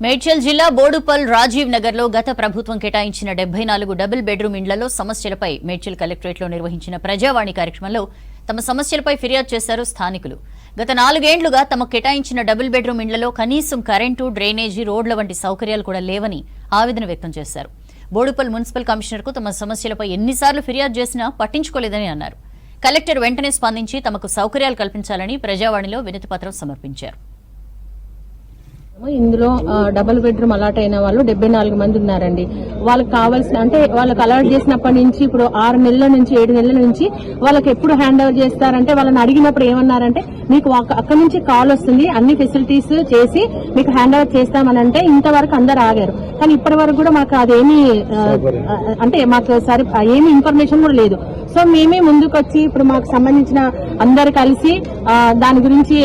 మేడ్చల్ జిల్లా బోడుపల్ రాజీవ్ నగర్ లో గత ప్రభుత్వం కేటాయించిన 74 డబుల్ బెడ్రూమ్ ఇండ్లలో సమస్యలపై మేడ్చల్ కలెక్టరేట్ లో నిర్వహించిన ప్రజావాణి కార్యక్రమంలో తమ సమస్యలపై ఫిర్యాదు చేశారు స్థానికులు. గత 4 ఏళ్లుగా తమకు కేటాయించిన డబుల్ బెడ్రూమ్ ఇండ్లలో కనీసం కరెంటు, డ్రైనేజీ, రోడ్ల వంటి సౌకర్యాలు కూడా లేవని ఆవేదన వ్యక్తం చేశారు. బోడుపల్ మున్సిపల్ కమిషనర్ కు తమ సమస్యలపై ఎన్నిసార్లు ఫిర్యాదు చేసినా పట్టించుకోలేదని అన్నారు. కలెక్టర్ వెంటనే స్పందించి తమకు సౌకర్యాలు కల్పించాలని ప్రజావాణిలో వినతిపత్రం సమర్పించారు. ఇందులో డబుల్ బెడ్రూమ్ అలాట్ అయిన వాళ్ళు 74 మంది ఉన్నారండి. వాళ్ళకి కావాల్సిన అంటే వాళ్ళకి అలాట్ చేసినప్పటి నుంచి ఇప్పుడు 6 నెలల నుంచి 7 నెలల నుంచి వాళ్ళకి ఎప్పుడు హ్యాండ్ ఓవర్ చేస్తారంటే వాళ్ళని అడిగినప్పుడు ఏమన్నారంటే మీకు అక్కడి నుంచి కాల్ వస్తుంది, అన్ని ఫెసిలిటీస్ చేసి మీకు హ్యాండ్ ఓవర్ చేస్తామని అంటే ఇంతవరకు అందరు ఆగారు. కానీ ఇప్పటి వరకు కూడా మాకు అదేమి అంటే మాకు ఏమి ఇన్ఫర్మేషన్ కూడా లేదు. సో మేమే ముందుకు వచ్చి ఇప్పుడు మాకు సంబంధించిన అందరు కలిసి దాని గురించి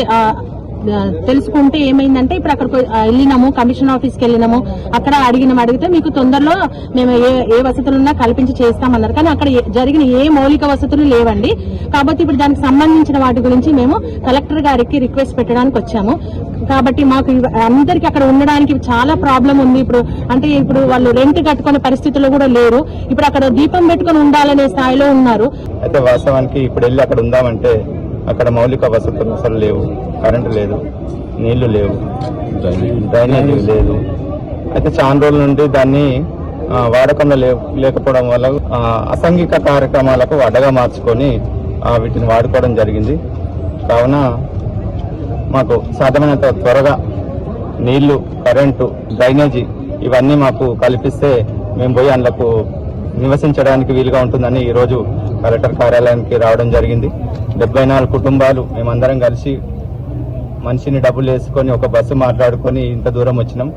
తెలుసుకుంటే ఏమైందంటే ఇప్పుడు అక్కడికి వెళ్ళినాము, కమిషన్ ఆఫీస్కి వెళ్ళినాము. అక్కడ అడిగితే మీకు తొందరలో మేము ఏ వసతులున్నా కల్పించి చేస్తామన్నారు. కానీ అక్కడ జరిగిన ఏ మౌలిక వసతులు లేవండి. కాబట్టి ఇప్పుడు దానికి సంబంధించిన వాటి గురించి మేము కలెక్టర్ గారికి రిక్వెస్ట్ పెట్టడానికి వచ్చాము. కాబట్టి మాకు అందరికి అక్కడ ఉండడానికి చాలా ప్రాబ్లం ఉంది. ఇప్పుడు వాళ్ళు రెంట్ కట్టుకునే పరిస్థితుల్లో కూడా లేరు. ఇప్పుడు అక్కడ దీపం పెట్టుకుని ఉండాలనే స్థాయిలో ఉన్నారు. అయితే వాస్తవానికి ఇప్పుడు వెళ్ళి అక్కడ ఉందామంటే అక్కడ మౌలిక వసతులు అసలు లేవు. కరెంటు లేదు, నీళ్లు లేవు, డ్రైనేజీ లేదు. అయితే చాలా రోజుల నుండి దాన్ని వాడకంలో లేకపోవడం వల్ల అసాంఘిక కార్యక్రమాలకు అడ్డగా మార్చుకొని వీటిని వాడుకోవడం జరిగింది. కావున మాకు సాధ్యమైనంత త్వరగా నీళ్లు, కరెంటు, డ్రైనేజీ ఇవన్నీ మాకు కల్పిస్తే మేము పోయి అందులో నివసించడానికి వీలుగా ఉంటుందని ఈరోజు కలెక్టర్ కార్యాలయానికి రావడం జరిగింది. 74 కుటుంబాలు మేమందరం కలిసి మనిషిని డబ్బులు వేసుకొని ఒక బస్సు మాట్లాడుకొని ఇంత దూరం వచ్చినాం.